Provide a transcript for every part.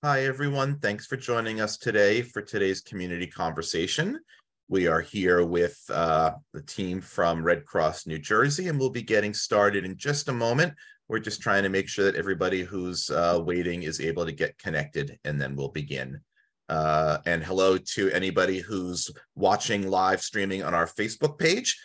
Hi, everyone. Thanks for joining us today for today's community conversation. We are here with the team from Red Cross New Jersey, and we'll be getting started in just a moment. We're just trying to make sure that everybody who's waiting is able to get connected, and then we'll begin. And hello to anybody who's watching live streaming on our Facebook page.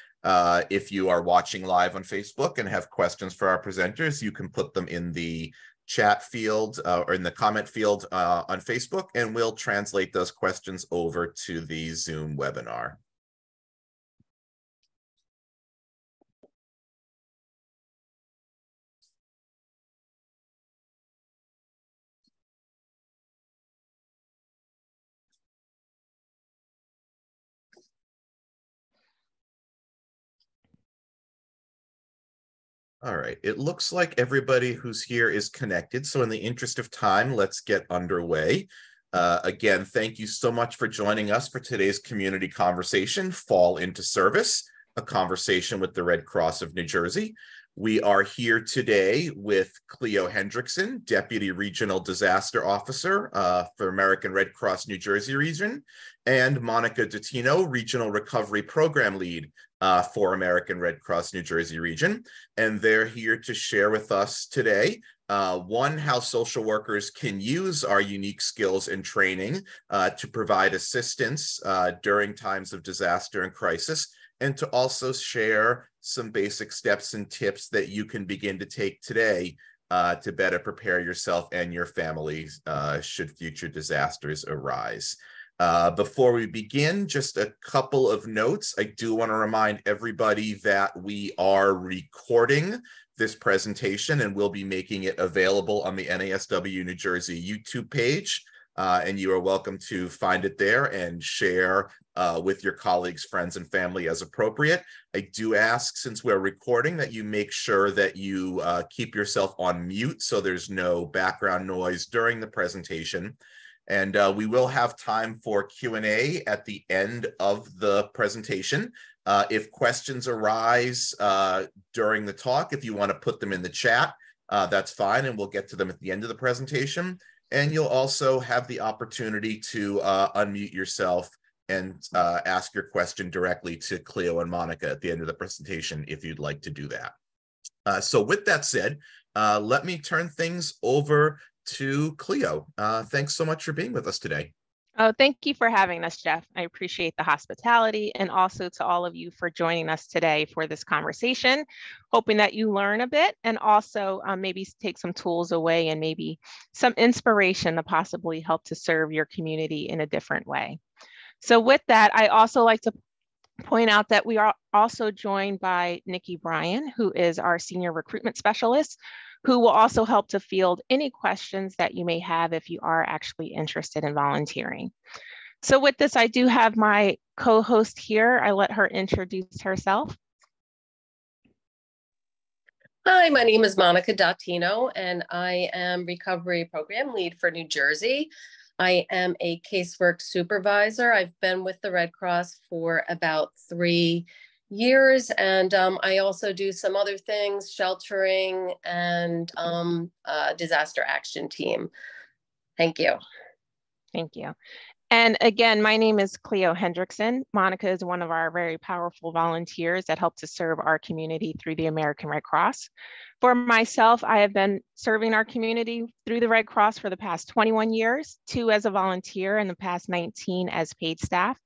If you are watching live on Facebook and have questions for our presenters, you can put them in the chat field or in the comment field on Facebook, and we'll translate those questions over to the Zoom webinar. All right, it looks like everybody who's here is connected. So in the interest of time, let's get underway. Again, thank you so much for joining us for today's community conversation, Fall into Service, a conversation with the Red Cross of New Jersey. We are here today with Cleo Hendrickson, Deputy Regional Disaster Officer for American Red Cross New Jersey Region, and Monica Dottino, Regional Recovery Program Lead for American Red Cross New Jersey Region. And they're here to share with us today, one, how social workers can use our unique skills and training to provide assistance during times of disaster and crisis, and to also share some basic steps and tips that you can begin to take today to better prepare yourself and your families should future disasters arise. Before we begin, just a couple of notes. I do want to remind everybody that we are recording this presentation and we'll be making it available on the NASW New Jersey YouTube page. And you are welcome to find it there and share with your colleagues, friends, and family as appropriate. I do ask, since we're recording, that you make sure that you keep yourself on mute so there's no background noise during the presentation. And we will have time for Q&A at the end of the presentation. If questions arise during the talk, if you want to put them in the chat, that's fine, and we'll get to them at the end of the presentation. And you'll also have the opportunity to unmute yourself and ask your question directly to Cleo and Monica at the end of the presentation if you'd like to do that. So with that said, let me turn things over to Cleo. Thanks so much for being with us today. Oh, thank you for having us, Jeff. I appreciate the hospitality, and also to all of you for joining us today for this conversation, hoping that you learn a bit and also maybe take some tools away and maybe some inspiration to possibly help to serve your community in a different way. So with that, I also like to point out that we are also joined by Nikki Bryan, who is our Senior Recruitment Specialist, who will also help to field any questions that you may have if you are actually interested in volunteering. So with this, I do have my co-host here. I let her introduce herself. Hi, my name is Monica Dottino, and I am Recovery Program Lead for New Jersey. I am a casework supervisor. I've been with the Red Cross for about 3 years, and I also do some other things, sheltering and disaster action team. Thank you. Thank you. And again, my name is Cleo Hendrickson. Monica is one of our very powerful volunteers that help to serve our community through the American Red Cross. For myself, I have been serving our community through the Red Cross for the past 21 years, 2 as a volunteer and the past 19 as paid staff.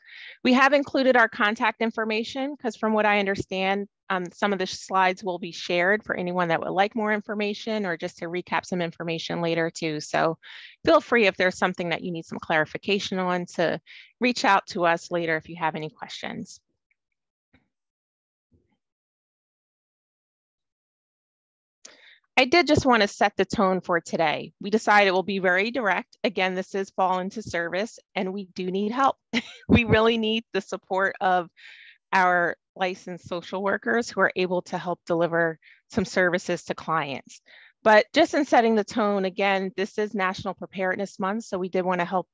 We have included our contact information because from what I understand, some of the slides will be shared for anyone that would like more information or just to recap some information later too. So feel free if there's something that you need some clarification on to reach out to us later if you have any questions. I did just want to set the tone for today. We decided it will be very direct. Again, this is Fall into Service and we do need help. We really need the support of our licensed social workers who are able to help deliver some services to clients. But just in setting the tone, again, this is National Preparedness Month, so we did want to help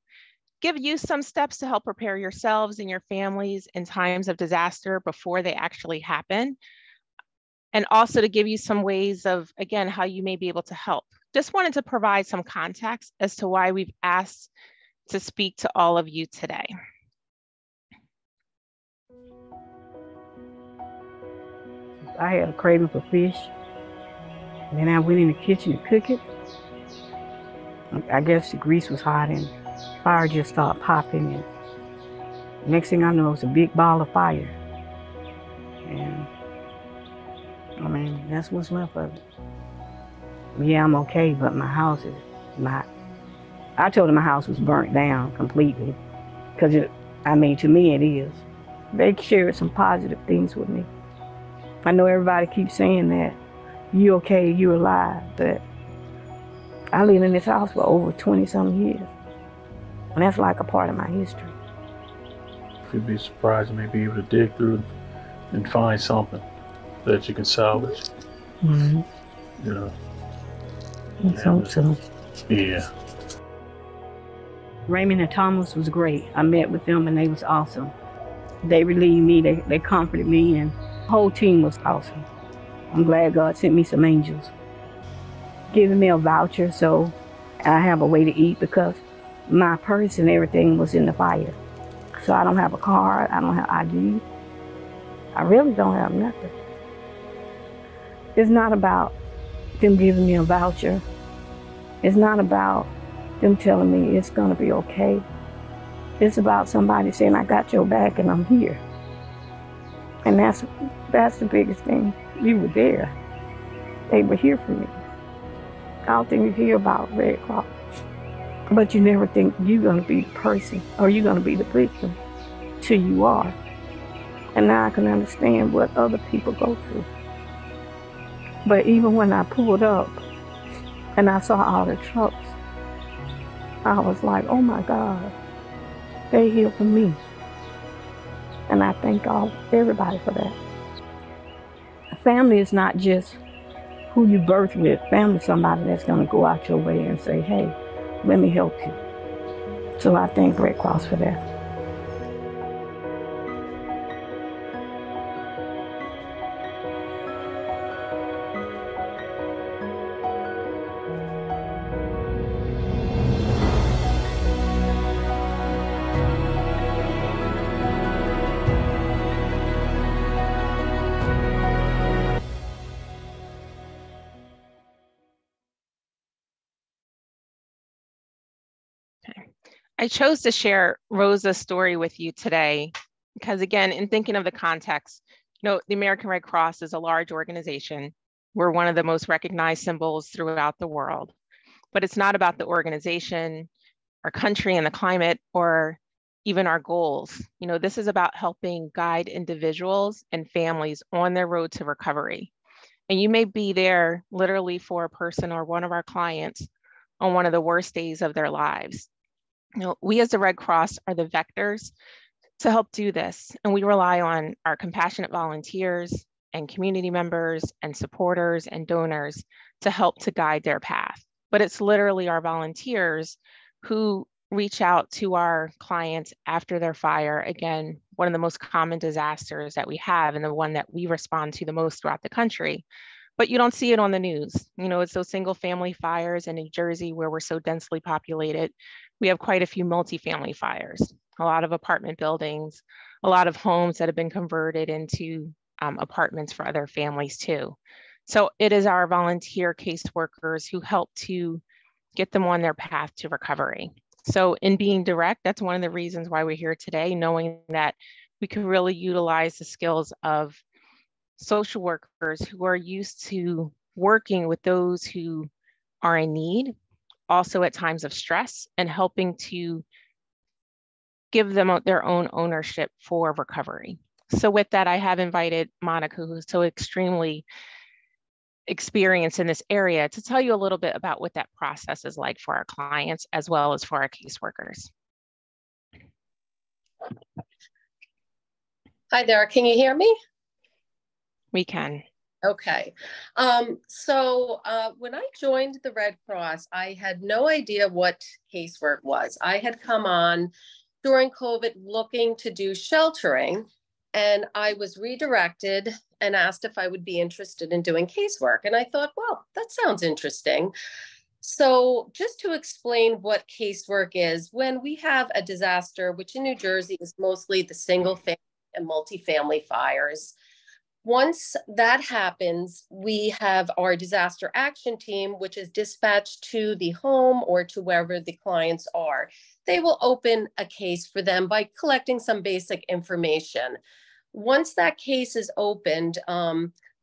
give you some steps to help prepare yourselves and your families in times of disaster before they actually happen. And also to give you some ways of, again, how you may be able to help. just wanted to provide some context as to why we've asked to speak to all of you today. I had a craving for fish, and then I went in the kitchen to cook it. I guess the grease was hot and fire just started popping, and next thing I know, it was a big ball of fire. And I mean, that's what's left of it. Yeah, I'm okay, but my house is not. I told them my house was burnt down completely, because to me it is. They shared some positive things with me. I know everybody keeps saying that, you okay, you alive, but I lived in this house for over 20-some years. And that's like a part of my history. If you'd be surprised, you may be able to dig through and find something that you can salvage. Mm-hmm. You know. Let's hope so. Yeah. Raymond and Thomas was great. I met with them and they was awesome. They relieved me, they comforted me, and the whole team was awesome. I'm glad God sent me some angels. Giving me a voucher so I have a way to eat, because my purse and everything was in the fire. So I don't have a card, I don't have ID. I really don't have nothing. It's not about them giving me a voucher. It's not about them telling me it's gonna be okay. It's about somebody saying, I got your back and I'm here. And that's the biggest thing. You were there. They were here for me. I don't think you hear about Red Cross, but you never think you're gonna be the person or you're gonna be the victim till you are. And now I can understand what other people go through. But even when I pulled up and I saw all the trucks, I was like, oh my God, they here for me. And I thank everybody for that. Family is not just who you birth with. Family is somebody that's gonna go out your way and say, hey, let me help you. So I thank Red Cross for that. I chose to share Rosa's story with you today because, again, in thinking of the context, the American Red Cross is a large organization. We're one of the most recognized symbols throughout the world, but it's not about the organization, our country and the climate, or even our goals. This is about helping guide individuals and families on their road to recovery. And you may be there literally for a person or one of our clients on one of the worst days of their lives. We as the Red Cross are the vectors to help do this. And we rely on our compassionate volunteers and community members and supporters and donors to help to guide their path. But it's literally our volunteers who reach out to our clients after their fire. Again, one of the most common disasters that we have and the one that we respond to the most throughout the country. But you don't see it on the news. It's those single family fires in New Jersey where we're so densely populated. We have quite a few multifamily fires, a lot of apartment buildings, a lot of homes that have been converted into apartments for other families too. So it is our volunteer caseworkers who help to get them on their path to recovery. So in being direct, that's one of the reasons why we're here today, knowing that we can really utilize the skills of social workers who are used to working with those who are in need, also at times of stress, and helping to give them their own ownership for recovery. So with that, I have invited Monica, who's so extremely experienced in this area, to tell you a little bit about what that process is like for our clients as well as for our caseworkers. Hi there, can you hear me? We can. Okay. So when I joined the Red Cross, I had no idea what casework was. I had come on during COVID looking to do sheltering, and I was redirected and asked if I would be interested in doing casework. And I thought, well, that sounds interesting. So just to explain what casework is, when we have a disaster, which in New Jersey is mostly the single family and multifamily fires, once that happens, we have our disaster action team, which is dispatched to the home or to wherever the clients are. They will open a case for them by collecting some basic information. Once that case is opened,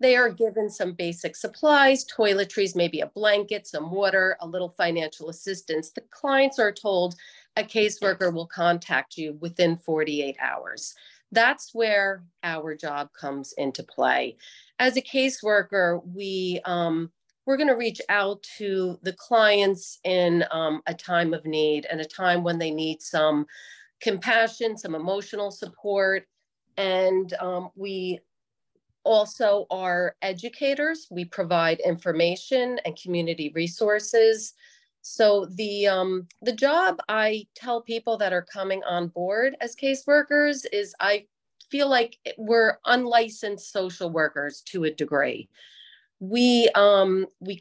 they are given some basic supplies, toiletries, maybe a blanket, some water, a little financial assistance. The clients are told a caseworker will contact you within 48 hours. That's where our job comes into play. As a caseworker, we're going to reach out to the clients in a time of need and a time when they need some compassion, some emotional support. And we also are educators. We provide information and community resources. So the job I tell people that are coming on board as caseworkers is I feel like we're unlicensed social workers to a degree. We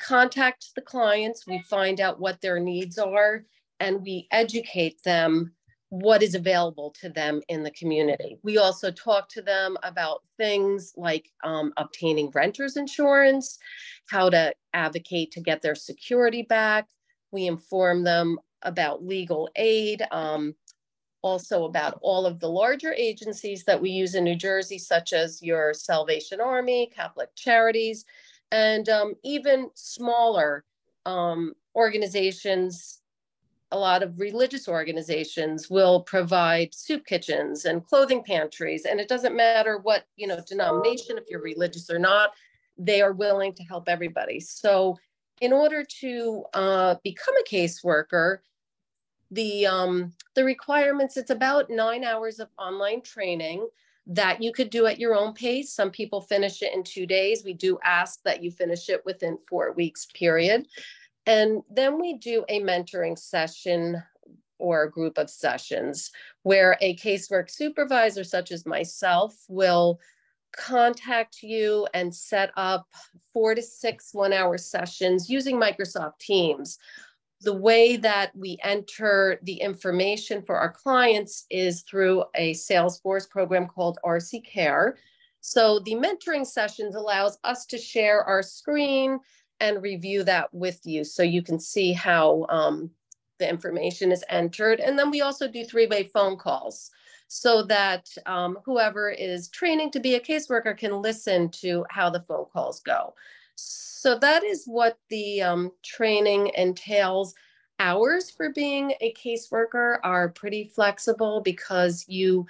contact the clients, we find out what their needs are, and we educate them what is available to them in the community. We also talk to them about things like obtaining renter's insurance, how to advocate to get their security back. We inform them about legal aid, also about all of the larger agencies that we use in New Jersey, such as your Salvation Army, Catholic Charities, and even smaller organizations. A lot of religious organizations will provide soup kitchens and clothing pantries, and it doesn't matter what denomination, if you're religious or not, they are willing to help everybody. So in order to become a caseworker, the requirements, it's about 9 hours of online training that you could do at your own pace. Some people finish it in 2 days. We do ask that you finish it within 4 weeks period. And then we do a mentoring session or a group of sessions where a casework supervisor, such as myself, will contact you and set up 4 to 6 one-hour sessions using Microsoft Teams. The way that we enter the information for our clients is through a Salesforce program called RC Care. So the mentoring sessions allows us to share our screen and review that with you so you can see how the information is entered. And then we also do 3-way phone calls so that whoever is training to be a caseworker can listen to how the phone calls go. So that is what the training entails. Hours for being a caseworker are pretty flexible because you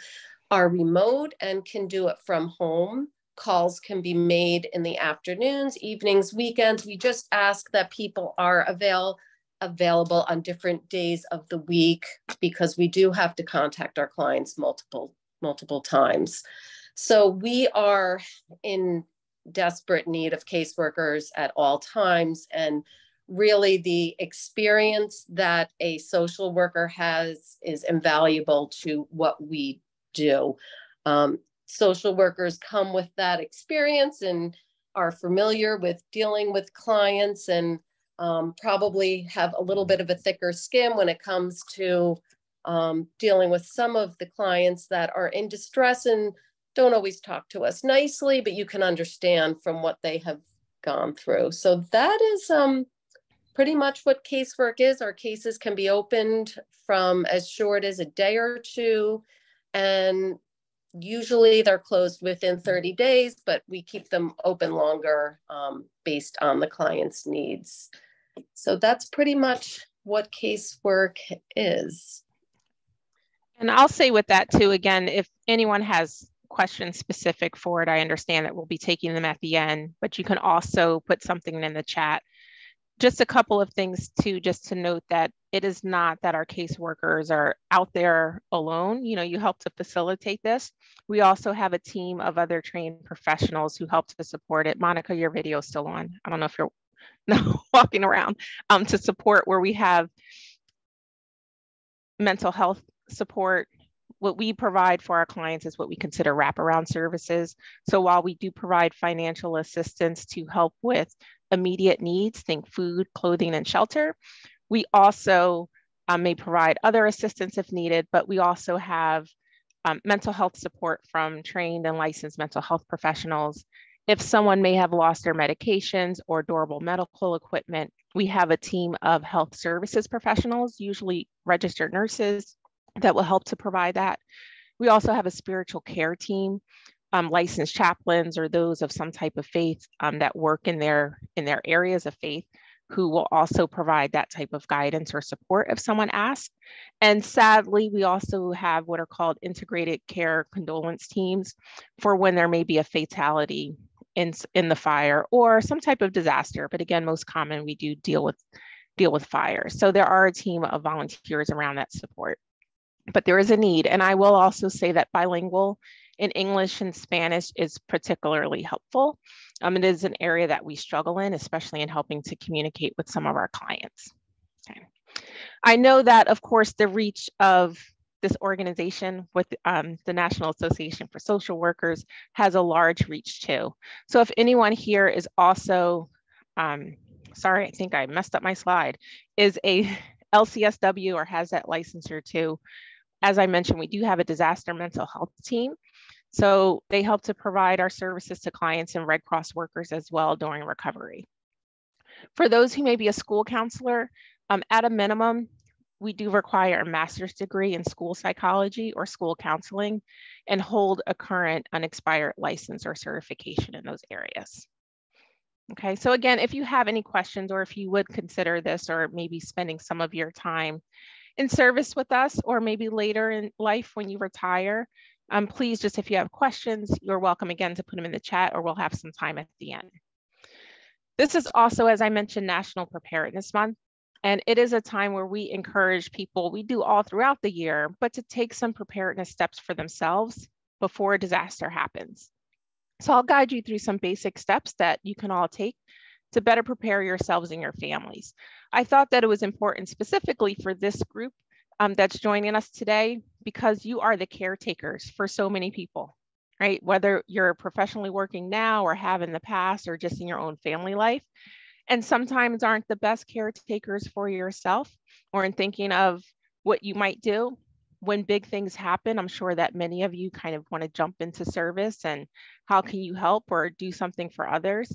are remote and can do it from home. Calls can be made in the afternoons, evenings, weekends. We just ask that people are available on different days of the week because we do have to contact our clients multiple times. So we are in desperate need of caseworkers at all times. And really the experience that a social worker has is invaluable to what we do. Social workers come with that experience and are familiar with dealing with clients and probably have a little bit of a thicker skin when it comes to dealing with some of the clients that are in distress and don't always talk to us nicely, but you can understand from what they have gone through. So that is pretty much what casework is. Our cases can be opened from as short as a day or two, and usually they're closed within 30 days, but we keep them open longer based on the client's needs. So that's pretty much what casework is. And I'll say with that too, again, if anyone has questions specific for it, I understand that we'll be taking them at the end, but you can also put something in the chat. Just a couple of things too, just to note that it is not that our caseworkers are out there alone. You help to facilitate this. We also have a team of other trained professionals who help to support it. Monica, your video is still on. I don't know if you're walking around to support, where we have mental health support. What we provide for our clients is what we consider wraparound services. So while we do provide financial assistance to help with immediate needs, think food, clothing, and shelter. We also may provide other assistance if needed, but we also have mental health support from trained and licensed mental health professionals. If someone may have lost their medications or durable medical equipment, we have a team of health services professionals, usually registered nurses, that will help to provide that. We also have a spiritual care team, licensed chaplains or those of some type of faith that work in their areas of faith, who will also provide that type of guidance or support if someone asks. And sadly, we also have what are called integrated care condolence teams for when there may be a fatality in the fire or some type of disaster. But again, most common, we do deal with fire. So there are a team of volunteers around that support. But there is a need. And I will also say that bilingual in English and Spanish is particularly helpful. It is an area that we struggle in, especially in helping to communicate with some of our clients. Okay. I know that, of course, the reach of this organization with the National Association for Social Workers has a large reach too. So if anyone here is also, sorry, I think I messed up my slide, is a LCSW or has that licensure too, as I mentioned, we do have a disaster mental health team. So they help to provide our services to clients and Red Cross workers as well during recovery. For those who may be a school counselor, at a minimum, we do require a master's degree in school psychology or school counseling and hold a current unexpired license or certification in those areas. Okay, so again, if you have any questions or if you would consider this or maybe spending some of your time in service with us or maybe later in life when you retire, please just, if you have questions, you're welcome again to put them in the chat or we'll have some time at the end. This is also, as I mentioned, National Preparedness Month. And it is a time where we encourage people, we do all throughout the year, but to take some preparedness steps for themselves before a disaster happens. So I'll guide you through some basic steps that you can all take to better prepare yourselves and your families. I thought that it was important specifically for this group that's joining us today, because you are the caretakers for so many people, right? Whether you're professionally working now or have in the past or just in your own family life. And sometimes aren't the best caretakers for yourself or in thinking of what you might do when big things happen. I'm sure that many of you kind of want to jump into service and how can you help or do something for others.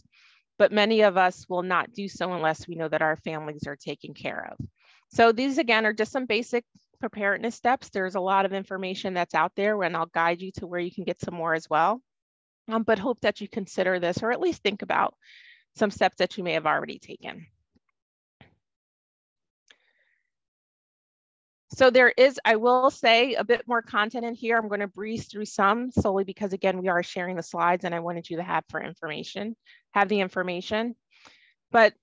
But many of us will not do so unless we know that our families are taken care of. So these again are just some basic preparedness steps. There's a lot of information that's out there and I'll guide you to where you can get some more as well. But hope that you consider this or at least think about some steps that you may have already taken. So there is, I will say, a bit more content in here. I'm going to breeze through some solely because, again, we are sharing the slides and I wanted you to have the information. But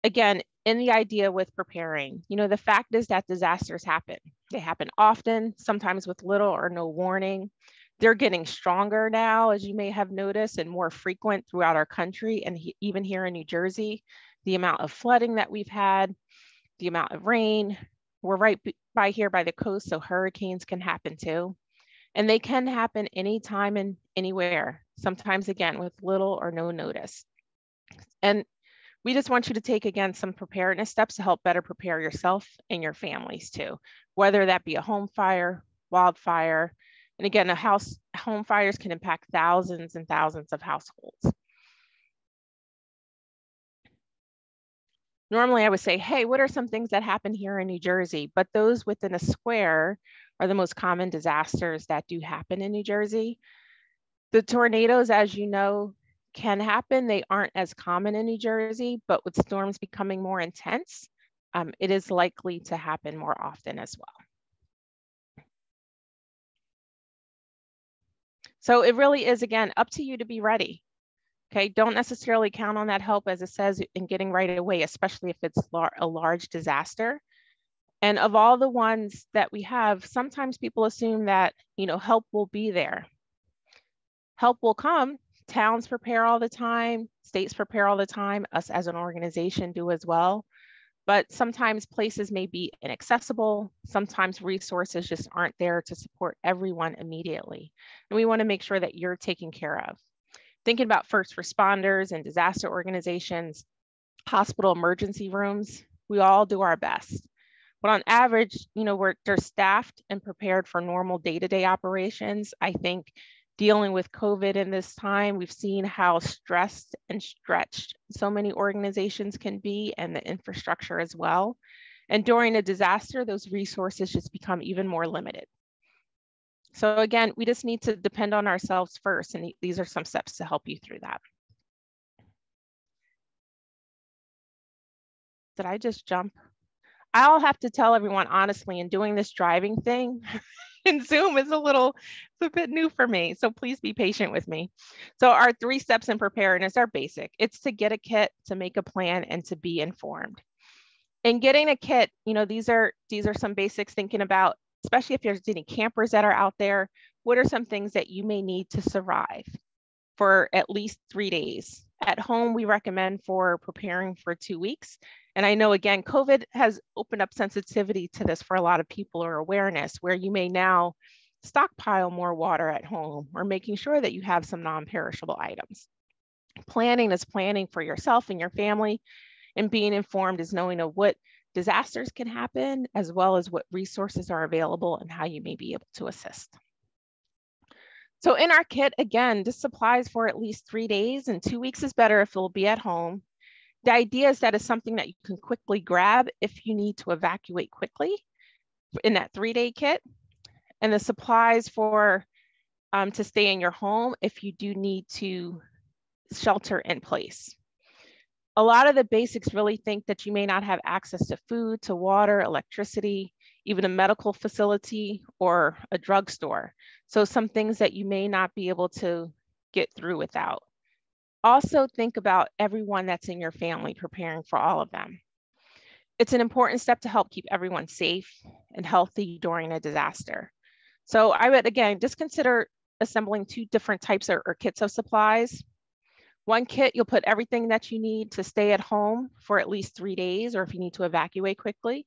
again, in the idea with preparing, the fact is that disasters happen. They happen often, sometimes with little or no warning. They're getting stronger now, as you may have noticed, and more frequent throughout our country. And even here in New Jersey, the amount of flooding that we've had, the amount of rain, we're right by here by the coast, so hurricanes can happen too. And they can happen anytime and anywhere, sometimes again, with little or no notice. And we just want you to take, again, some preparedness steps to help better prepare yourself and your families too, whether that be a home fire, wildfire, and again, home fires can impact thousands and thousands of households. Normally I would say, hey, what are some things that happen here in New Jersey? But those within a square are the most common disasters that do happen in New Jersey. The tornadoes, as you know, can happen. They aren't as common in New Jersey, but with storms becoming more intense, it is likely to happen more often as well. So it really is, again, up to you to be ready. Okay, don't necessarily count on that help, as it says, in getting right away, especially if it's a large disaster. And of all the ones that we have, sometimes people assume that, help will be there. Help will come. Towns prepare all the time, states prepare all the time, us as an organization do as well. But sometimes places may be inaccessible. Sometimes resources just aren't there to support everyone immediately. And we want to make sure that you're taken care of. Thinking about first responders and disaster organizations, hospital emergency rooms, we all do our best. But on average, they're staffed and prepared for normal day-to-day operations. I think dealing with COVID in this time, we've seen how stressed and stretched so many organizations can be, and the infrastructure as well. And during a disaster, those resources just become even more limited. So again, we just need to depend on ourselves first, and these are some steps to help you through that. Did I just jump? I'll have to tell everyone honestly, in doing this driving thing in Zoom is it's a bit new for me. So please be patient with me. So our 3 steps in preparedness are basic. It's to get a kit, to make a plan, and to be informed. In getting a kit, these are some basics thinking about, especially if there's any campers that are out there, what are some things that you may need to survive for at least 3 days? At home, we recommend for preparing for 2 weeks. And I know, again, COVID has opened up sensitivity to this for a lot of people, or awareness, where you may now stockpile more water at home, or making sure that you have some non-perishable items. Planning is planning for yourself and your family, and being informed is knowing of what disasters can happen, as well as what resources are available and how you may be able to assist. So in our kit, again, this supplies for at least 3 days, and 2 weeks is better if it'll be at home. The idea is that it's something that you can quickly grab if you need to evacuate quickly in that 3-day kit, and the supplies for to stay in your home if you do need to shelter in place. A lot of the basics really think that you may not have access to food, to water, electricity, even a medical facility or a drugstore. So some things that you may not be able to get through without. Also think about everyone that's in your family, preparing for all of them. It's an important step to help keep everyone safe and healthy during a disaster. So I would, again, just consider assembling 2 different types or kits of supplies. One kit, you'll put everything that you need to stay at home for at least 3 days, or if you need to evacuate quickly.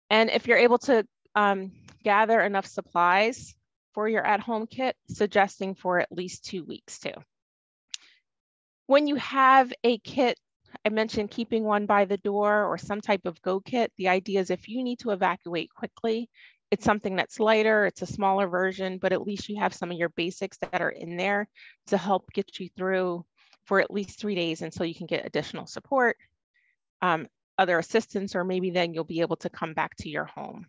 And if you're able to gather enough supplies for your at-home kit, suggesting for at least 2 weeks too. When you have a kit, I mentioned keeping one by the door or some type of go kit. The idea is if you need to evacuate quickly, it's something that's lighter, it's a smaller version, but at least you have some of your basics that are in there to help get you through for at least 3 days until you can get additional support, other assistance, or maybe then you'll be able to come back to your home.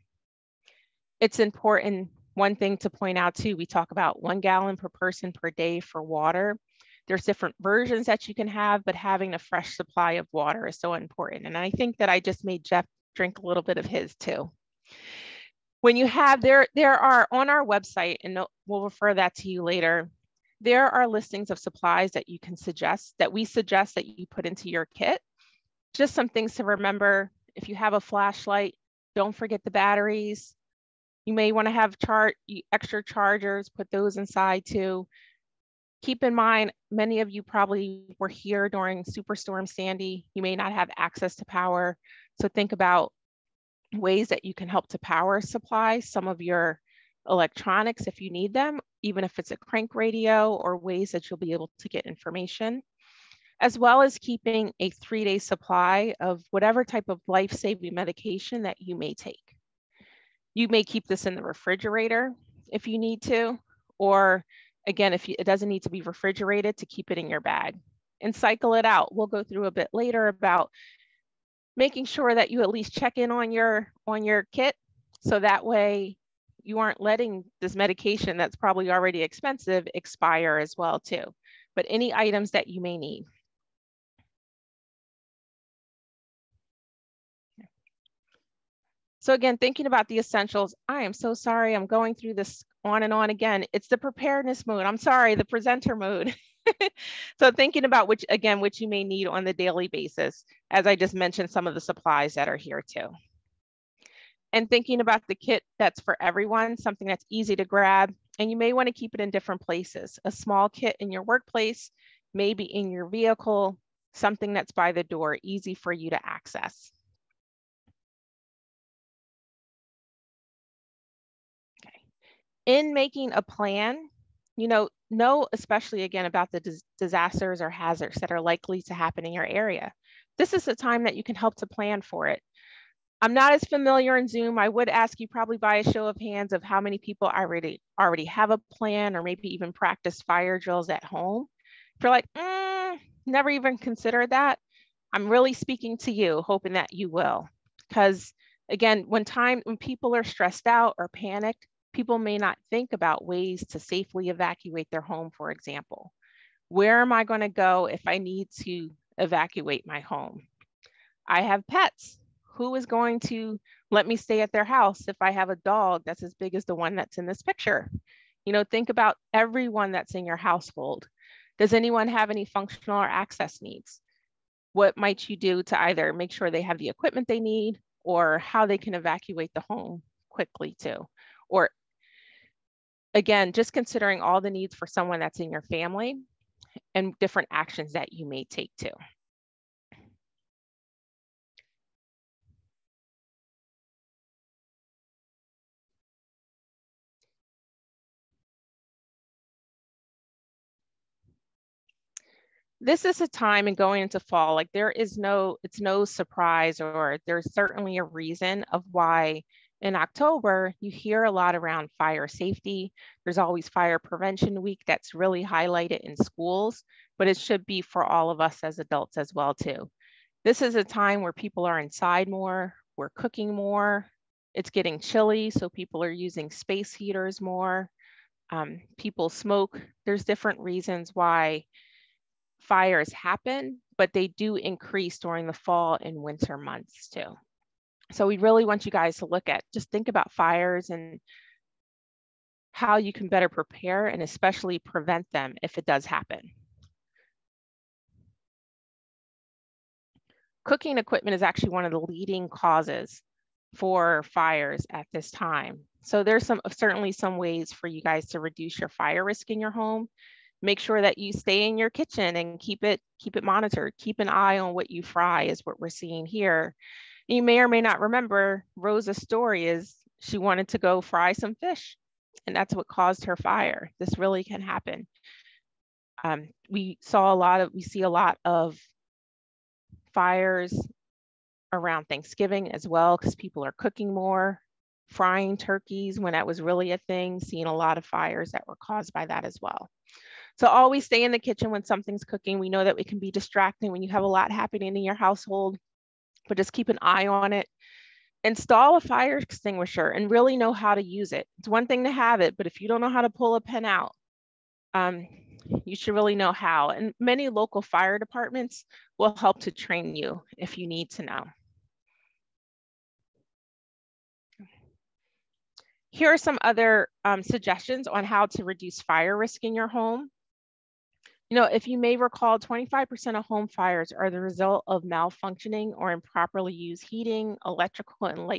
It's important, one thing to point out too, we talk about 1 gallon per person per day for water. There's different versions that you can have, but having a fresh supply of water is so important. And I think that I just made Jeff drink a little bit of his too. When you have, there are on our website, and we'll refer that to you later, there are listings of supplies that you can suggest, that we suggest that you put into your kit. Just some things to remember. If you have a flashlight, don't forget the batteries. You may want to have extra chargers, put those inside too. Keep in mind, many of you probably were here during Superstorm Sandy. You may not have access to power. So think about ways that you can help to power supply some of your electronics if you need them, even if it's a crank radio, or ways that you'll be able to get information, as well as keeping a 3-day supply of whatever type of life-saving medication that you may take. You may keep this in the refrigerator if you need to, or again, it doesn't need to be refrigerated, to keep it in your bag and cycle it out. We'll go through a bit later about making sure that you at least check in on your kit, so that way you aren't letting this medication that's probably already expensive expire as well too, but any items that you may need. So again, thinking about the essentials, I am so sorry I'm going through this on and on again. It's the preparedness mode. I'm sorry, the presenter mode. So thinking about which you may need on the daily basis, as I just mentioned, some of the supplies that are here too. And thinking about the kit that's for everyone, something that's easy to grab, and you may want to keep it in different places. A small kit in your workplace, maybe in your vehicle, something that's by the door, easy for you to access. In making a plan, know especially again about the disasters or hazards that are likely to happen in your area. this is a time that you can help to plan for it. I'm not as familiar in Zoom. I would ask you probably by a show of hands of how many people already have a plan or maybe even practice fire drills at home. If you're like, never even considered that, I'm really speaking to you, hoping that you will. Because again, when people are stressed out or panicked, people may not think about ways to safely evacuate their home, for example. Where am I going to go if I need to evacuate my home? I have pets. Who is going to let me stay at their house if I have a dog that's as big as the one that's in this picture? You know, think about everyone that's in your household. Does anyone have any functional or access needs? What might you do to either make sure they have the equipment they need or how they can evacuate the home quickly too? Or again, just considering all the needs for someone that's in your family and different actions that you may take too. This is a time and going into fall, like it's no surprise, or there's certainly a reason of why in October, you hear a lot around fire safety. There's always Fire Prevention Week that's really highlighted in schools, but it should be for all of us as adults as well too. This is a time where people are inside more, we're cooking more, it's getting chilly, so people are using space heaters more, people smoke. There's different reasons why fires happen, but they do increase during the fall and winter months too. So we really want you guys to just think about fires and how you can better prepare and especially prevent them if it does happen. Cooking equipment is actually one of the leading causes for fires at this time. So there's certainly some ways for you guys to reduce your fire risk in your home. Make sure that you stay in your kitchen and keep it monitored. Keep an eye on what you fry is what we're seeing here. You may or may not remember Rosa's story is she wanted to go fry some fish, and that's what caused her fire. This really can happen. We see a lot of fires around Thanksgiving as well, because people are cooking more, frying turkeys when that was really a thing, seeing a lot of fires that were caused by that as well. So always stay in the kitchen when something's cooking. We know that it can be distracting when you have a lot happening in your household, but just keep an eye on it. Install a fire extinguisher and really know how to use it. It's one thing to have it, but if you don't know how to pull a pin out, you should really know how. And many local fire departments will help to train you if you need to know. Here are some other suggestions on how to reduce fire risk in your home. You know, if you may recall, 25% of home fires are the result of malfunctioning or improperly used heating, electrical, and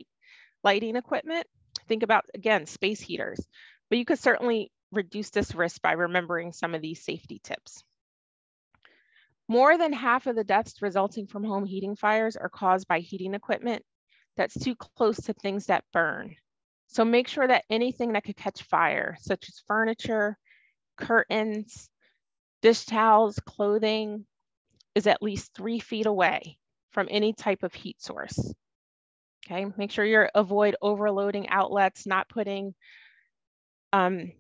lighting equipment. Think about, again, space heaters, but you could certainly reduce this risk by remembering some of these safety tips. More than half of the deaths resulting from home heating fires are caused by heating equipment that's too close to things that burn. So make sure that anything that could catch fire, such as furniture, curtains, dish towels, clothing, is at least 3 feet away from any type of heat source. Okay, make sure you avoid overloading outlets, not putting an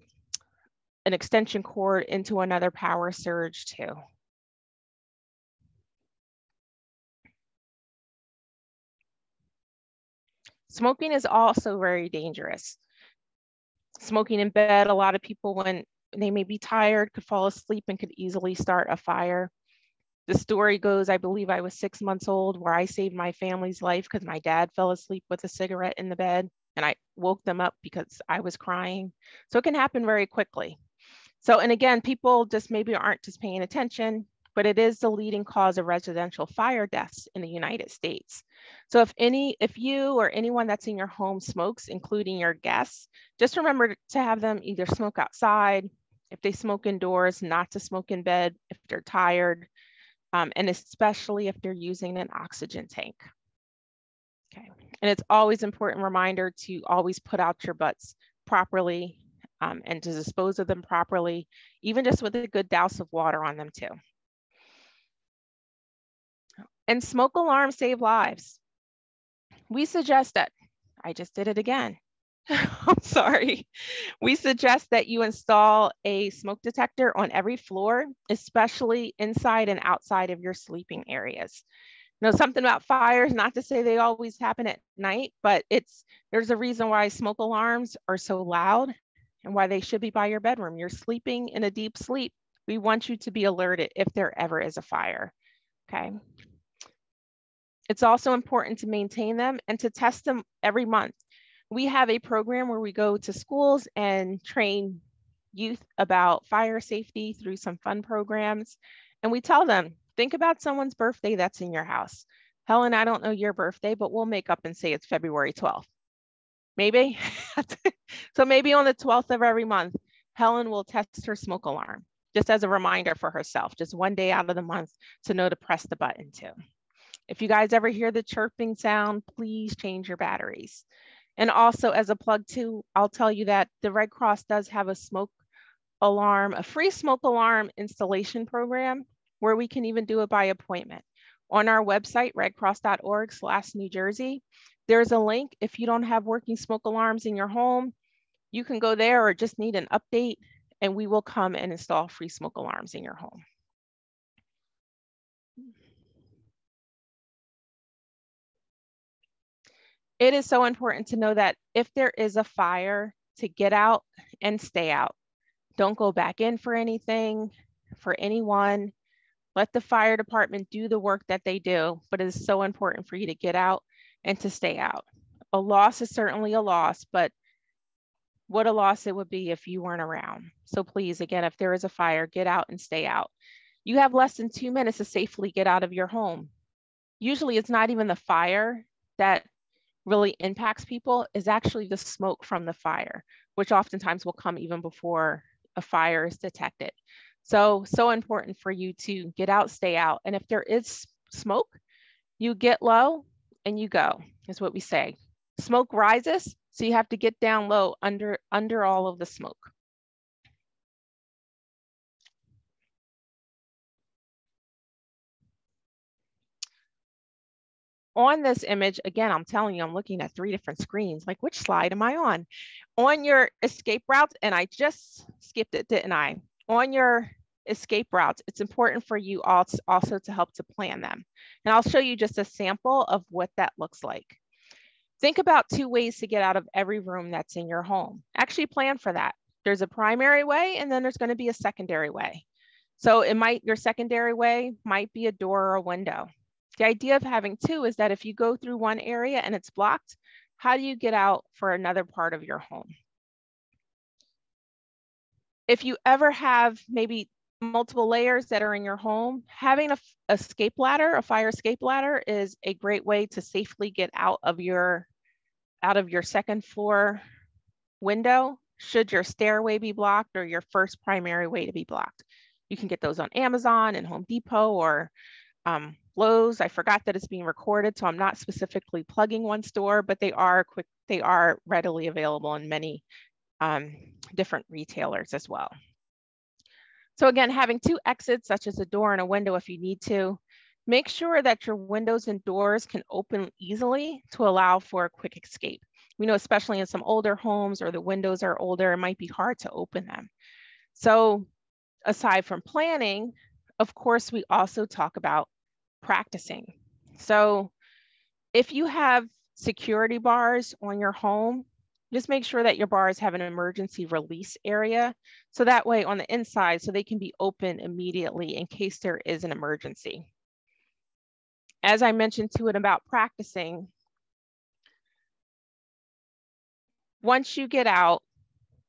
extension cord into another power surge too. Smoking is also very dangerous. Smoking in bed, a lot of people, when they may be tired, could fall asleep and could easily start a fire. The story goes, I believe I was 6 months old, where I saved my family's life because my dad fell asleep with a cigarette in the bed and I woke them up because I was crying. So it can happen very quickly. So, and again, people just maybe aren't just paying attention, but it is the leading cause of residential fire deaths in the United States. So if you or anyone that's in your home smokes, including your guests, just remember to have them either smoke outside, if they smoke indoors, not to smoke in bed if they're tired, and especially if they're using an oxygen tank. Okay, and it's always an important reminder to always put out your butts properly and to dispose of them properly, even just with a good douse of water on them too. And smoke alarms save lives. We suggest that, I just did it again. I'm sorry. We suggest that you install a smoke detector on every floor, especially inside and outside of your sleeping areas. You know, something about fires, not to say they always happen at night, but there's a reason why smoke alarms are so loud and why they should be by your bedroom. You're sleeping in a deep sleep. We want you to be alerted if there ever is a fire, okay? It's also important to maintain them and to test them every month. We have a program where we go to schools and train youth about fire safety through some fun programs. And we tell them, think about someone's birthday that's in your house. Helen, I don't know your birthday, but we'll make up and say it's February 12th. Maybe. So maybe on the 12th of every month, Helen will test her smoke alarm, just as a reminder for herself, just one day out of the month to know to press the button to. If you guys ever hear the chirping sound, please change your batteries. And also as a plug too, I'll tell you that the Red Cross does have a smoke alarm, a free smoke alarm installation program where we can even do it by appointment. On our website, redcross.org/New Jersey, there's a link. If you don't have working smoke alarms in your home, you can go there or just need an update and we will come and install free smoke alarms in your home. It is so important to know that if there is a fire, to get out and stay out. Don't go back in for anything, for anyone. Let the fire department do the work that they do, but it is so important for you to get out and to stay out. A loss is certainly a loss, but what a loss it would be if you weren't around. So please, again, if there is a fire, get out and stay out. You have less than 2 minutes to safely get out of your home. Usually it's not even the fire that really impacts people, is actually the smoke from the fire, which oftentimes will come even before a fire is detected. So important for you to get out, stay out. And if there is smoke, you get low and you go, is what we say. Smoke rises, so you have to get down low under all of the smoke. On this image, again, I'm telling you, I'm looking at 3 different screens. Like, which slide am I on? On your escape routes, and I just skipped it, didn't I? On your escape routes, it's important for you also to help to plan them. And I'll show you just a sample of what that looks like. Think about 2 ways to get out of every room that's in your home. Actually plan for that. There's a primary way, and then there's going to be a secondary way. So your secondary way might be a door or a window. The idea of having 2 is that if you go through one area and it's blocked, how do you get out for another part of your home? If you ever have maybe multiple layers that are in your home, having a escape ladder, a fire escape ladder, is a great way to safely get out of your second floor window, should your stairway be blocked or your first primary way to be blocked. You can get those on Amazon and Home Depot or Lowe's. I forgot that it's being recorded, so I'm not specifically plugging one store, but they are readily available in many different retailers as well. So again, having 2 exits, such as a door and a window if you need to. Make sure that your windows and doors can open easily to allow for a quick escape. We know, especially in some older homes or the windows are older, it might be hard to open them. So aside from planning, of course, we also talk about practicing. So if you have security bars on your home, just make sure that your bars have an emergency release area. So that way on the inside, so they can be open immediately in case there is an emergency. As I mentioned to it about practicing, once you get out,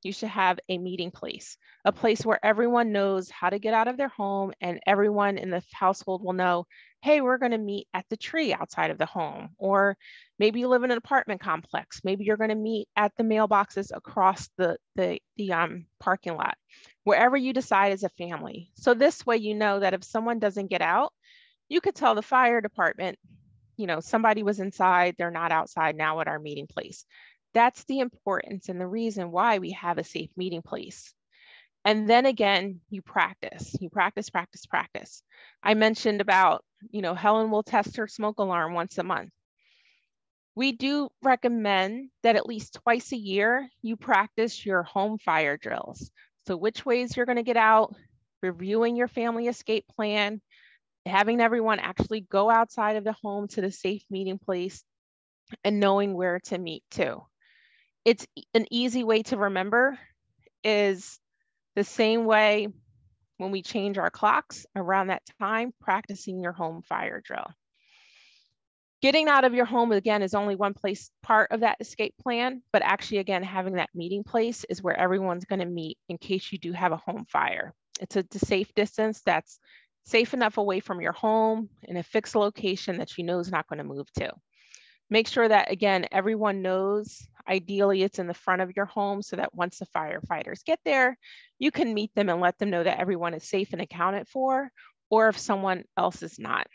you should have a meeting place, a place where everyone knows how to get out of their home and everyone in the household will know, hey, we're going to meet at the tree outside of the home. Or maybe you live in an apartment complex. Maybe you're going to meet at the mailboxes across the parking lot, wherever you decide as a family. So this way, you know that if someone doesn't get out, you could tell the fire department, you know, somebody was inside, they're not outside now at our meeting place. That's the importance and the reason why we have a safe meeting place. And then again, you practice, practice. I mentioned about Helen will test her smoke alarm once a month. We do recommend that at least twice a year, you practice your home fire drills. So which ways you're gonna get out, reviewing your family escape plan, having everyone actually go outside of the home to the safe meeting place, and knowing where to meet too. It's an easy way to remember is the same way when we change our clocks around that time, practicing your home fire drill. Getting out of your home, again, is only one part of that escape plan, but actually, again, having that meeting place is where everyone's gonna meet in case you do have a home fire. It's a safe distance that's safe enough away from your home in a fixed location that you know is not gonna move to. Make sure that, again, everyone knows, ideally it's in the front of your home so that once the firefighters get there, you can meet them and let them know that everyone is safe and accounted for, or if someone else is not.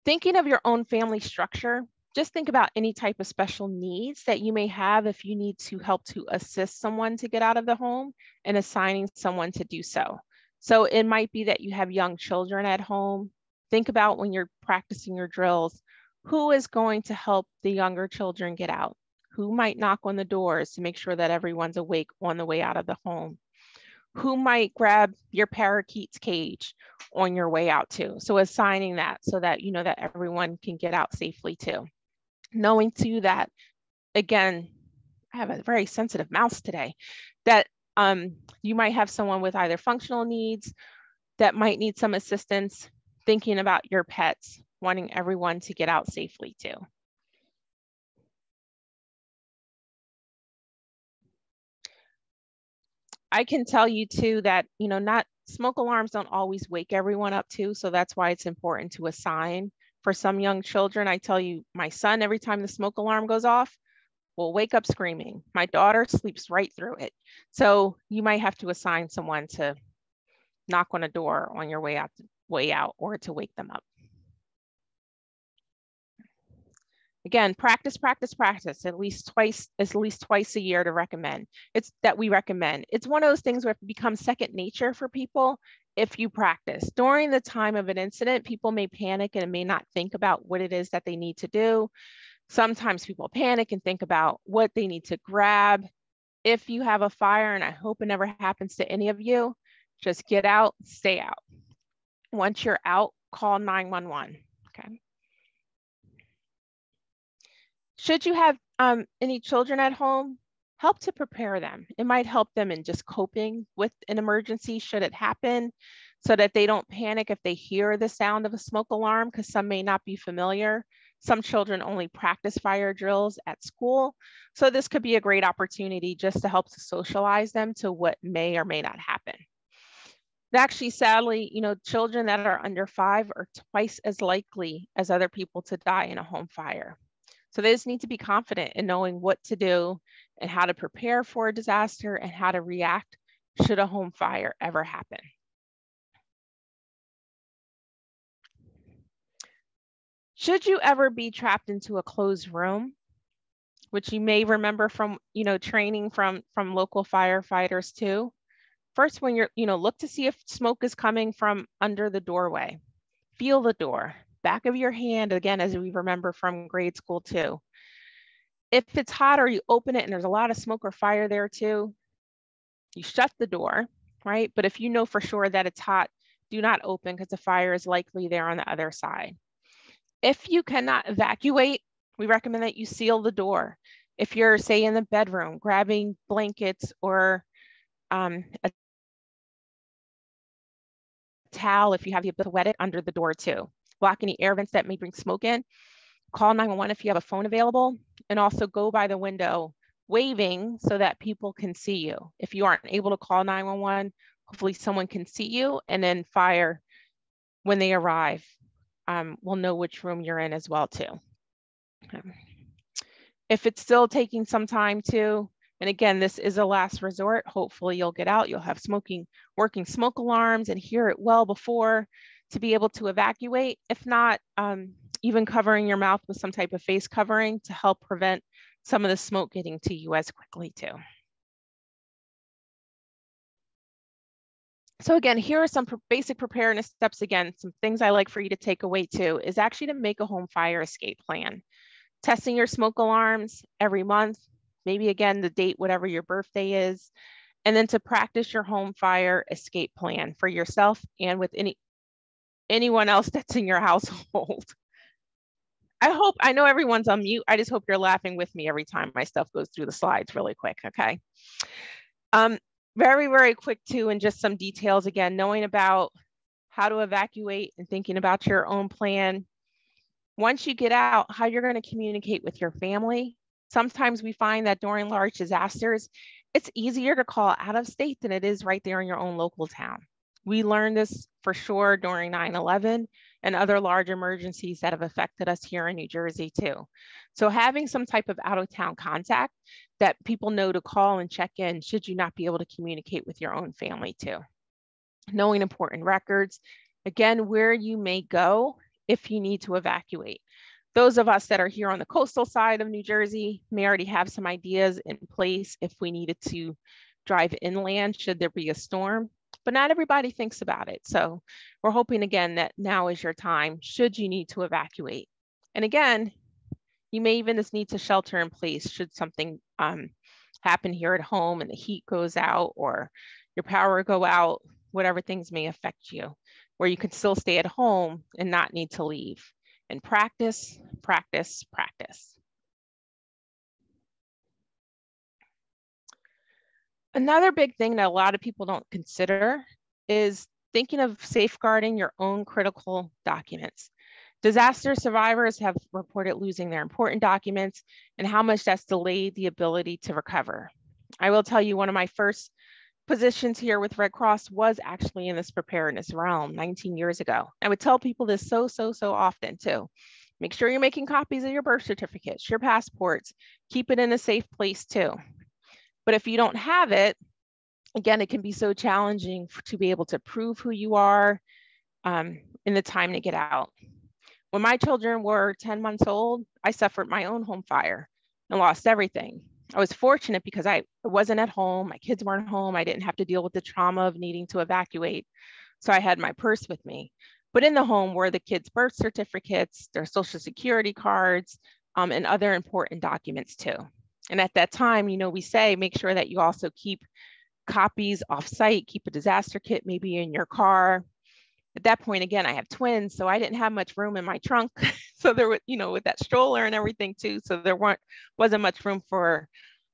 Thinking of your own family structure, just think about any type of special needs that you may have if you need to help to assist someone to get out of the home and assigning someone to do so. So it might be that you have young children at home. Think about when you're practicing your drills, who is going to help the younger children get out? Who might knock on the doors to make sure that everyone's awake on the way out of the home? Who might grab your parakeet's cage on your way out too? So assigning that so that you know that everyone can get out safely too. Knowing too that, again, I have a very sensitive mouse today, that you might have someone with either functional needs that might need some assistance, thinking about your pets, wanting everyone to get out safely too. I can tell you too that, not smoke alarms don't always wake everyone up too. So that's why it's important to assign. For some young children, I tell you, my son, every time the smoke alarm goes off, will wake up screaming. My daughter sleeps right through it. So you might have to assign someone to knock on a door on your way out or to wake them up. Again, practice, at least twice a year to recommend. We recommend. It's one of those things where it becomes second nature for people if you practice. During the time of an incident, people may panic and may not think about what it is that they need to do. Sometimes people panic and think about what they need to grab. If you have a fire, and I hope it never happens to any of you, just get out, stay out. Once you're out, call 911, okay? Should you have any children at home, help to prepare them. It might help them in just coping with an emergency should it happen, so that they don't panic if they hear the sound of a smoke alarm, because some may not be familiar. Some children only practice fire drills at school. So this could be a great opportunity just to help to socialize them to what may or may not happen. Actually, sadly, children that are under 5 are twice as likely as other people to die in a home fire. So they just need to be confident in knowing what to do and how to prepare for a disaster and how to react should a home fire ever happen. Should you ever be trapped into a closed room, which you may remember from, training from local firefighters too. First, when you're, look to see if smoke is coming from under the doorway. Feel the door, back of your hand, again, as we remember from grade school too. If it's hot or you open it and there's a lot of smoke or fire there too, you shut the door, right? But if you know for sure that it's hot, do not open because the fire is likely there on the other side. If you cannot evacuate, we recommend that you seal the door. If you're, say, in the bedroom, grabbing blankets or a towel, if you have the ability to wet it under the door too. Block any air vents that may bring smoke in. Call 911 if you have a phone available, and also go by the window waving so that people can see you. If you aren't able to call 911, hopefully someone can see you, and then fire, when they arrive, will know which room you're in as well too. If it's still taking some time too, and again, this is a last resort, hopefully you'll get out, you'll have working smoke alarms and hear it well before to be able to evacuate. If not, even covering your mouth with some type of face covering to help prevent some of the smoke getting to you as quickly too. So again, here are some basic preparedness steps. Again, some things I like for you to take away too is actually to make a home fire escape plan. Testing your smoke alarms every month, maybe again, the date, whatever your birthday is, and then to practice your home fire escape plan for yourself and with anyone else that's in your household. I know everyone's on mute. I just hope you're laughing with me every time my stuff goes through the slides really quick, okay? Very, very quick too, and just some details again, knowing about how to evacuate and thinking about your own plan. Once you get out, how you're going to communicate with your family. Sometimes we find that during large disasters, it's easier to call out of state than it is right there in your own local town. We learned this for sure during 9/11 and other large emergencies that have affected us here in New Jersey too. So having some type of out of town contact that people know to call and check in should you not be able to communicate with your own family too. Knowing important records, again, where you may go if you need to evacuate. Those of us that are here on the coastal side of New Jersey may already have some ideas in place if we needed to drive inland should there be a storm, but not everybody thinks about it. So we're hoping again that now is your time should you need to evacuate. And again, you may even just need to shelter in place should something happen here at home and the heat goes out or your power go out, whatever things may affect you, where you can still stay at home and not need to leave. And practice, practice, practice. Another big thing that a lot of people don't consider is thinking of safeguarding your own critical documents. Disaster survivors have reported losing their important documents and how much that's delayed the ability to recover. I will tell you, one of my first positions here with Red Cross was actually in this preparedness realm 19 years ago. I would tell people this so often too. Make sure you're making copies of your birth certificates, your passports, keep it in a safe place too. But if you don't have it, again, it can be so challenging to be able to prove who you are in the time to get out. When my children were 10 months old, I suffered my own home fire and lost everything. I was fortunate because I wasn't at home, my kids weren't home, I didn't have to deal with the trauma of needing to evacuate. So I had my purse with me. But in the home were the kids' birth certificates, their social security cards, and other important documents too. And at that time, you know, we say, make sure that you also keep copies off-site, keep a disaster kit maybe in your car. At that point, again, I have twins, so I didn't have much room in my trunk. So there was, you know, with that stroller and everything too, so there wasn't much room for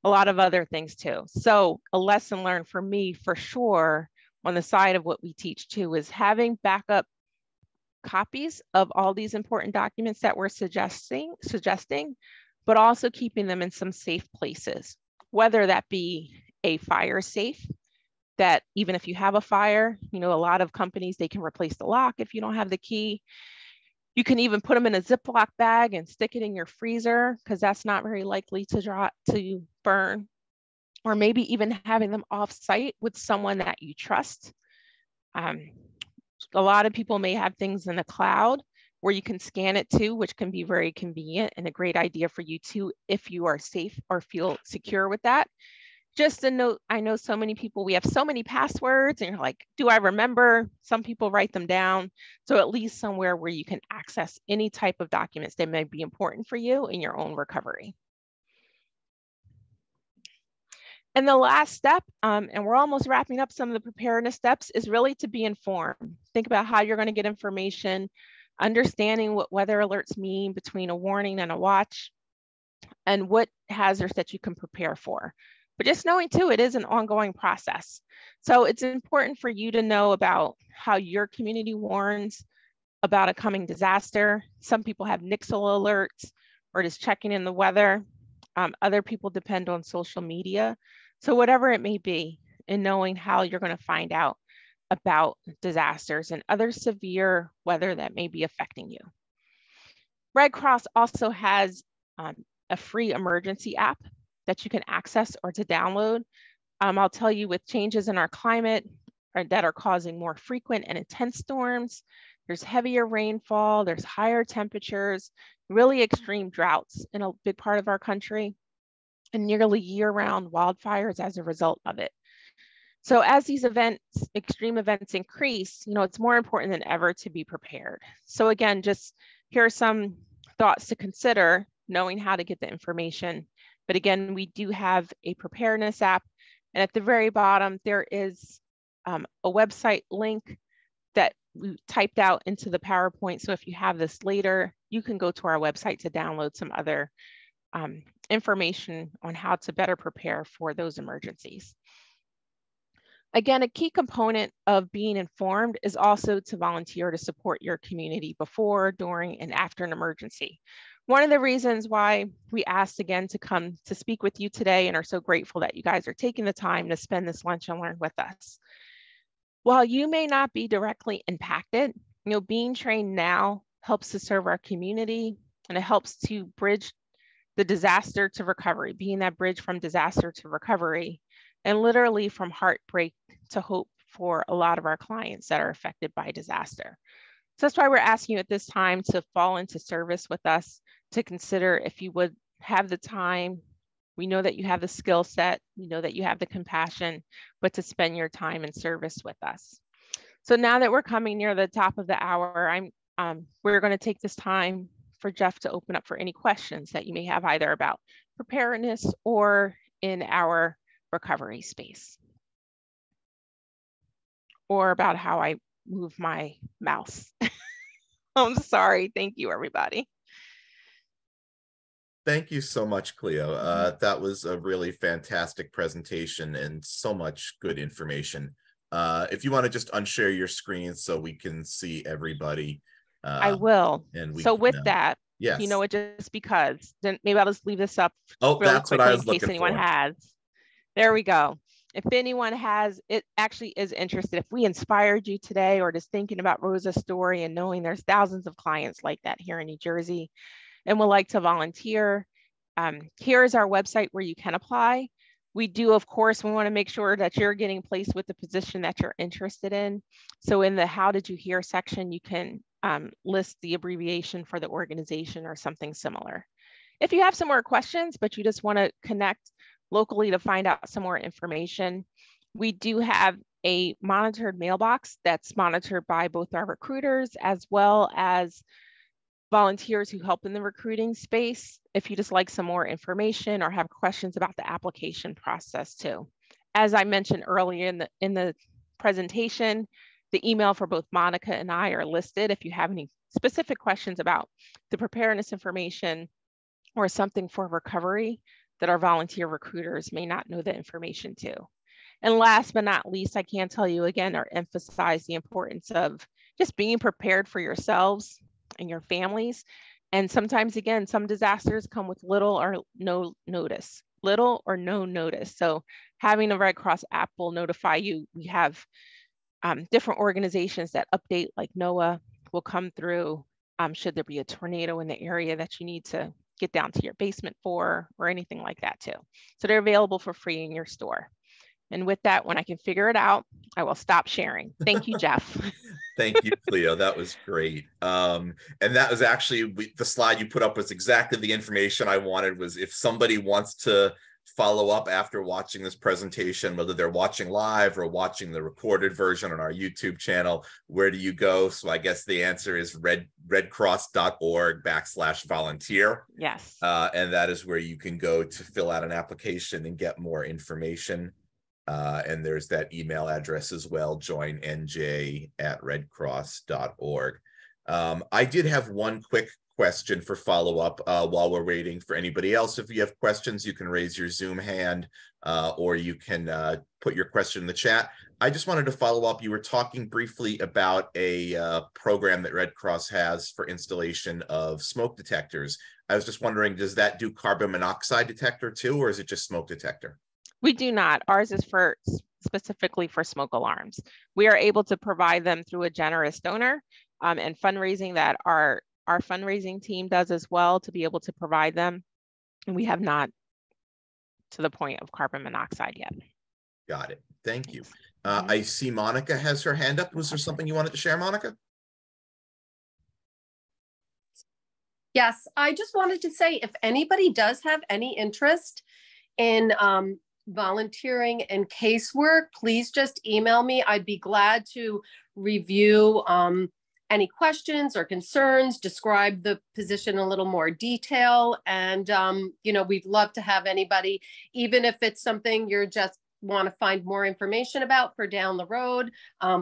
a lot of other things too. So a lesson learned for me, for sure, on the side of what we teach too, is having backup copies of all these important documents that we're suggesting, but also keeping them in some safe places, whether that be a fire safe, that even if you have a fire, you know, a lot of companies, they can replace the lock if you don't have the key. You can even put them in a Ziploc bag and stick it in your freezer because that's not very likely to burn. Or maybe even having them off-site with someone that you trust. A lot of people may have things in the cloud where you can scan it too, which can be very convenient and a great idea for you too if you are safe or feel secure with that. Just a note, I know so many people, we have so many passwords and you're like, do I remember? Some people write them down. So at least somewhere where you can access any type of documents that may be important for you in your own recovery. And the last step, and we're almost wrapping up some of the preparedness steps, is really to be informed. Think about how you're going to get information, understanding what weather alerts mean between a warning and a watch, and what hazards that you can prepare for. But just knowing too, it is an ongoing process. So it's important for you to know about how your community warns about a coming disaster. Some people have NIXL alerts or just checking in the weather. Other people depend on social media. So whatever it may be, in knowing how you're going to find out about disasters and other severe weather that may be affecting you. Red Cross also has a free emergency app that you can access or to download. I'll tell you, with changes in our climate that are causing more frequent and intense storms, there's heavier rainfall, there's higher temperatures, really extreme droughts in a big part of our country, and nearly year-round wildfires as a result of it. So as these events, extreme events increase, it's more important than ever to be prepared. So again, just here are some thoughts to consider, knowing how to get the information. But again, we do have a preparedness app. And at the very bottom, there is a website link that we typed out into the PowerPoint. So if you have this later, you can go to our website to download some other information on how to better prepare for those emergencies. Again, a key component of being informed is also to volunteer to support your community before, during, and after an emergency. One of the reasons why we asked again to come to speak with you today and are so grateful that you guys are taking the time to spend this lunch and learn with us. While you may not be directly impacted, being trained now helps to serve our community, and it helps to bridge the disaster to recovery, being that bridge from disaster to recovery, and literally from heartbreak to hope for a lot of our clients that are affected by disaster. So that's why we're asking you at this time to fall into service with us, to consider if you would have the time. We know that you have the skill set, we know that you have the compassion, but to spend your time in service with us. So now that we're coming near the top of the hour, we're going to take this time for Jeff to open up for any questions that you may have, either about preparedness or in our recovery space, or about how I move my mouse. I'm sorry. Thank you, everybody. Thank you so much, Cleo. That was a really fantastic presentation and so much good information. If you want to just unshare your screen so we can see everybody. I will. And so with that, yes. It just because, then maybe I'll just leave this up really that's quickly what I was in case anyone for. has. There we go. If anyone has, it actually is interested, if we inspired you today or just thinking about Rosa's story and knowing there's thousands of clients like that here in New Jersey and would like to volunteer, here is our website where you can apply. We do, of course, we want to make sure that you're getting placed with the position that you're interested in. So in the how did you hear section, you can list the abbreviation for the organization or something similar. If you have some more questions, but you just want to connect locally to find out some more information, we do have a monitored mailbox that's monitored by both our recruiters as well as volunteers who help in the recruiting space, if you just like some more information or have questions about the application process too. As I mentioned earlier in the presentation, the email for both Monica and I are listed if you have any specific questions about the preparedness information or something for recovery that our volunteer recruiters may not know the information to. And last but not least, I can tell you again or emphasize the importance of just being prepared for yourselves and your families. And sometimes, again, some disasters come with little or no notice. So having a Red Cross app will notify you. We have different organizations that update, like NOAA will come through should there be a tornado in the area that you need to get down to your basement for, or anything like that too. So they're available for free in your store. And with that, when I can figure it out, I will stop sharing. Thank you, Jeff. Thank you, Cleo. That was great. And that was actually, the slide you put up was exactly the information I wanted. Was if somebody wants to follow up after watching this presentation, whether they're watching live or watching the recorded version on our YouTube channel, where do you go? So I guess the answer is redcross.org/volunteer. Yes. And that is where you can go to fill out an application and get more information. And there's that email address as well, joinnj@redcross.org. I did have one quick question for follow-up while we're waiting for anybody else. If you have questions, you can raise your Zoom hand or you can put your question in the chat. I just wanted to follow up. You were talking briefly about a program that Red Cross has for installation of smoke detectors. I was just wondering, does that do carbon monoxide detector too, or is it just smoke detector? We do not. Ours is specifically for smoke alarms. We are able to provide them through a generous donor and fundraising that our fundraising team does as well to be able to provide them. And we have not to the point of carbon monoxide yet. Got it. Thank you. I see Monica has her hand up. Was there something you wanted to share, Monica? Yes, I just wanted to say if anybody does have any interest in volunteering and casework, please just email me. I'd be glad to review any questions or concerns, describe the position in a little more detail. And, you know, we'd love to have anybody, even if it's something you're just want to find more information about for down the road,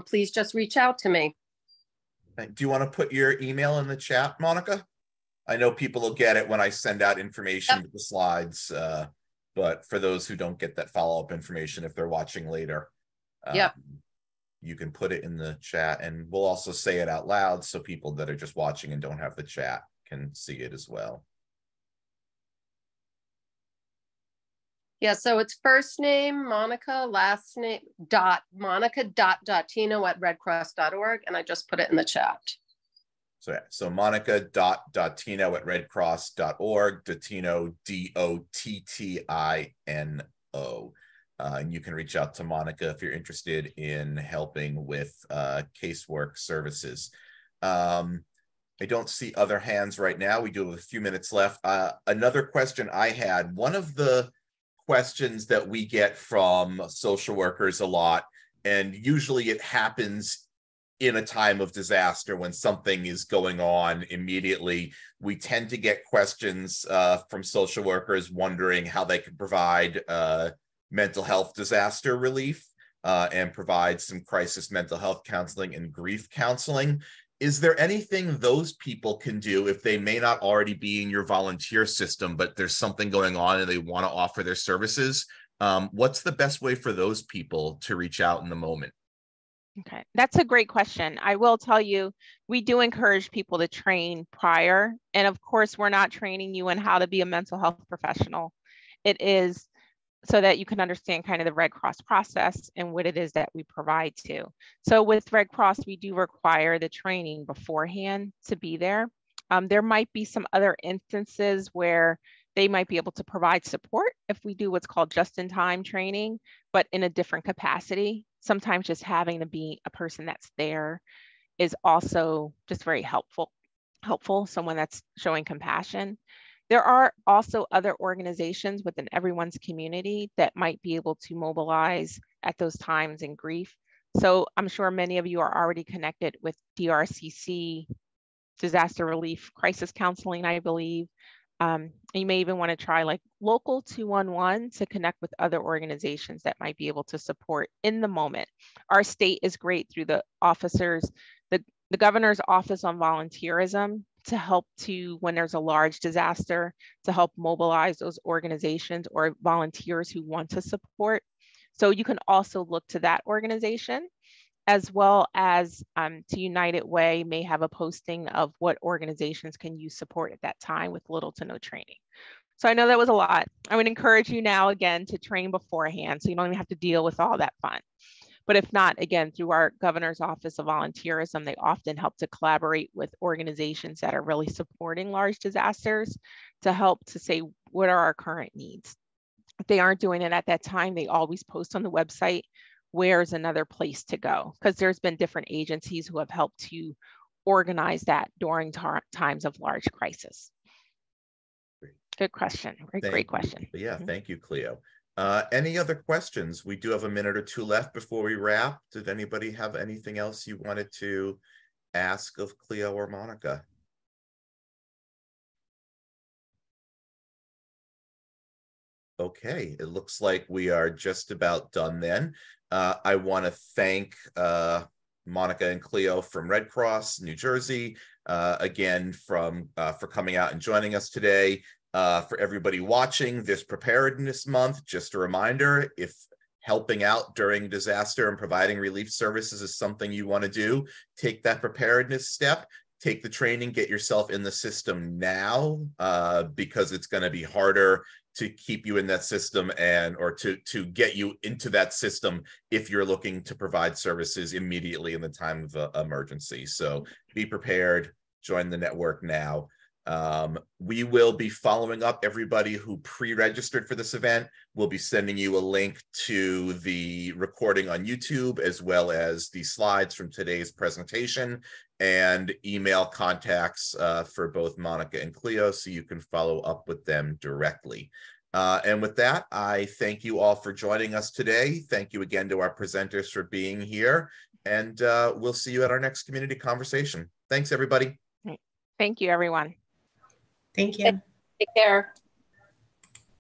please just reach out to me. Do you want to put your email in the chat, Monica? I know people will get it when I send out information with the slides, but for those who don't get that follow-up information, if they're watching later, you can put it in the chat, and we'll also say it out loud so people that are just watching and don't have the chat can see it as well. Yeah, so it's first name, Monica, last name, Monica.Dottino@redcross.org, and I just put it in the chat. So Monica.Dottino@redcross.org, Dottino, Dottino. And you can reach out to Monica if you're interested in helping with casework services. I don't see other hands right now. We do have a few minutes left. Another question I had, one of the questions that we get from social workers a lot, and usually it happens in a time of disaster when something is going on immediately, we tend to get questions from social workers wondering how they can provide mental health disaster relief and provide some crisis mental health counseling and grief counseling. Is there anything those people can do if they may not already be in your volunteer system, but there's something going on and they want to offer their services? What's the best way for those people to reach out in the moment? Okay, that's a great question. I will tell you, we do encourage people to train prior. And of course, we're not training you in how to be a mental health professional. It is so that you can understand kind of the Red Cross process and what it is that we provide to. So with Red Cross, we do require the training beforehand to be there. There might be some other instances where they might be able to provide support if we do what's called just-in-time training, but in a different capacity. Sometimes just having to be a person that's there is also just very helpful, someone that's showing compassion. There are also other organizations within everyone's community that might be able to mobilize at those times in grief. So I'm sure many of you are already connected with DRCC, disaster relief, crisis counseling, I believe. You may even want to try like local 211 to connect with other organizations that might be able to support in the moment. Our state is great through the officers, the governor's office on volunteerism to help to, when there's a large disaster, to help mobilize those organizations or volunteers who want to support. So you can also look to that organization, as well as to United Way may have a posting of what organizations can use support at that time with little to no training. So I know that was a lot. I would encourage you now again to train beforehand so you don't even have to deal with all that fun. But if not, again, through our governor's office of volunteerism, they often help to collaborate with organizations that are really supporting large disasters to help to say, what are our current needs? If they aren't doing it at that time, they always post on the website, where's another place to go? Because there's been different agencies who have helped to organize that during times of large crisis. Good question, great question. Yeah, thank you, Cleo. Any other questions? We do have a minute or two left before we wrap. Did anybody have anything else you wanted to ask of Cleo or Monica? Okay, it looks like we are just about done then. I want to thank Monica and Cleo from Red Cross, New Jersey, again, for coming out and joining us today. For everybody watching this Preparedness Month, just a reminder, if helping out during disaster and providing relief services is something you want to do, take that preparedness step, take the training, get yourself in the system now, because it's going to be harder to keep you in that system or to get you into that system if you're looking to provide services immediately in the time of emergency. So be prepared, join the network now. We will be following up everybody who pre-registered for this event. We'll be sending you a link to the recording on YouTube, as well as the slides from today's presentation and email contacts for both Monica and Cleo, so you can follow up with them directly. And with that, I thank you all for joining us today. Thank you again to our presenters for being here. And we'll see you at our next community conversation. Thanks, everybody. Thank you, everyone. Thank you. Take care.